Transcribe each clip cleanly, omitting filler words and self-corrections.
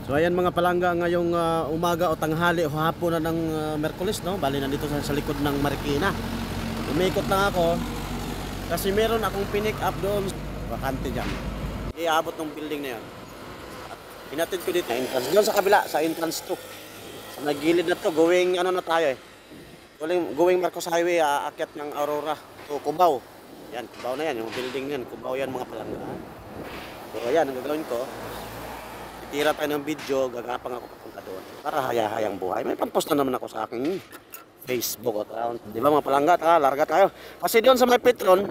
So ayan mga palangga, ngayong umaga o tanghali o hapon na ng Merkulis, no? Bali nandito sa likod ng Marikina. Umikot lang ako kasi meron akong pinick up doon, bakante dyan. Iabot ng building na yun. Pinatid ko dito, entrance. Doon sa kabila, sa entrance 2. Sa nagilid na to, going ano na tayo eh. Going Marcos Highway, aakyat ng Aurora to Cubao. Yan, Cubao na yan, yung building yan. Cubao yan mga palangga. So ayan, ang gagawin ko, tira tayo ng video, gagapang ako papunta doon para haya-hayang buhay. May pampost na naman ako sa aking Facebook account. Di ba mga palangga, larga tayo. Kasi doon sa may Petron,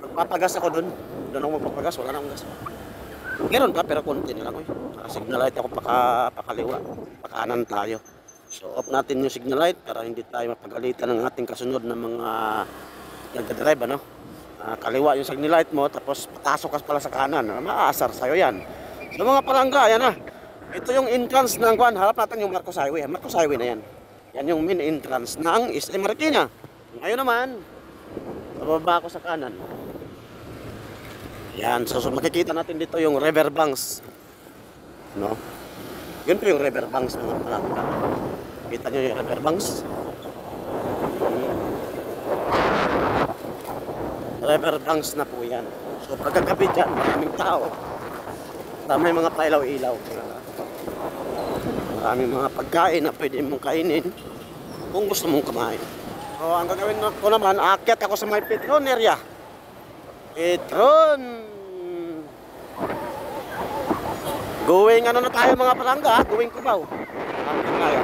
magpapagas ako doon. Doon ako magpapagas, wala na akong gas. Meron pa, pero konti na lang. Signal light ako pakaliwa, pakanan tayo. So off natin yung signal light para hindi tayo mapagalitan ng ating kasunod na mga nagdadrive, ano? Kaliwa yung signal light mo, tapos patasok ka pala sa kanan. Maaasar sa'yo yan. So mga palangga, yan na. Ito yung entrance ng kuan. Harap natin yung Marcos Highway. Marcos Highway na yan. Yan yung main entrance ng SM Marikina. Ngayon naman, bababa ako sa kanan. Yan. So makikita natin dito yung river banks. No? Yun po yung river banks ng mga palangga. Kita nyo yung river banks. River banks na po yan. So pagkagabi dyan, maraming tao. May mga pailaw-ilaw. Maraming mga pagkain na pwede mong kainin kung gusto mong kumain. So, ang gagawin ko naman, aakyat ako sa may Petron area. Petron! Going ano na tayo mga palangga, going Cubao. Aakyat tayo.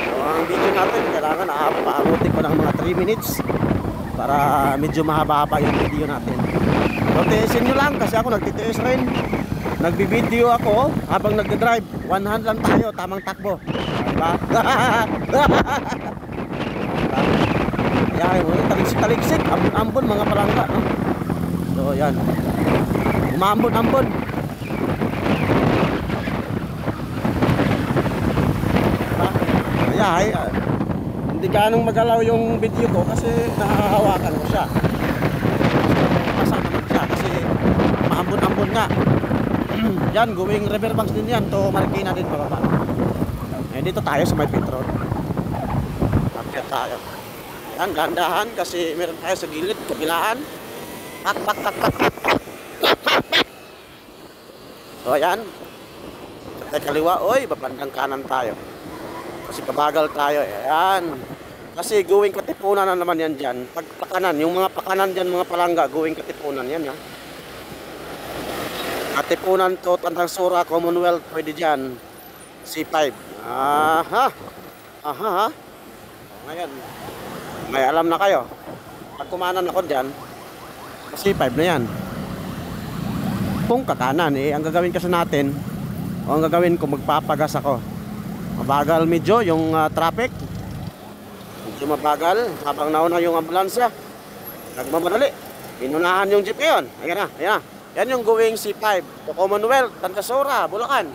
So, ang video natin, kailangan paabutin ko ng mga 3 minutes para medyo mahaba-haba yung video natin. So, tiisin nyo lang kasi ako nagtitiis rin. Nagbibideo ako habang nagdadrive. 100 lang tayo, tamang takbo. Diba? Yan, taligsik-taligsik. Ambon-ambon mga palangga, no? So, yan. Umambon-ambon. Ay, hindi ganong magalaw yung video ko kasi nahahawakan ko siya. Pasang naman siya kasi maambon-ambon nga. Yan, going riverbanks din yan to Marikina din pababa. Eh, dito tayo sa may Petron. Akyat tayo. Yan, dahan-dahan kasi meron tayo sa gilid, kabilaan. Tak. So ayan. Sa kaliwa, oy, babandang kanan tayo. Kasi pabagal tayo. Ayan. Kasi going Katipunan na naman yan dyan. Pagpakanan, yung mga pakanan dyan mga palangga, going Katipunan yan ha. Katipunan to, Tandang Sora, Commonwealth, pwede dyan. C5. Aha. Ngayon, may alam na kayo. Pag kumanan ako dyan, C5 na yan. Kung kakanan, ang gagawin kasi natin, o ang gagawin ko, magpapagas ako. Mabagal medyo yung traffic. Medyo mabagal. Habang nauna yung ambulansya, nagmamadali. Inunahan yung jeep ngayon. Ayan na. Yan yung going C5 to Commonwealth, Tandang Sora, Bulacan.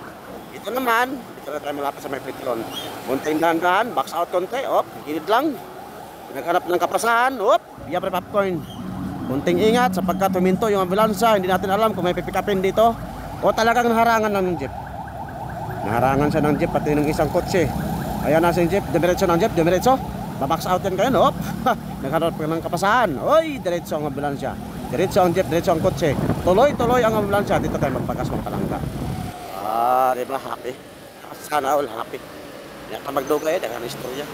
Ito naman, ito na tayo malapit sa may Petron. Munting dahan-dahan, box out konti, gilid lang. Naghanap ng kapasahan, biya pre popcorn. Munting ingat sapagkat huminto yung ambulansya, hindi natin alam kung may pipick upin dito o talagang naharangan lang ng jeep. Naharangan siya ng jeep pati ng isang kotse. Ayan na si jeep, diretso ng jeep, diretso. Babox out yan kayo, naghanap ng kapasahan. Oy, diretso ang ambulansya. Diretso ang jeep, diretso ang kotse. Tuloy-tuloy ang ambulansya. Dito tayo magpagas mga palangga. Diba? Happy. Sana all happy. Yan ka magdugay, dagan istorya.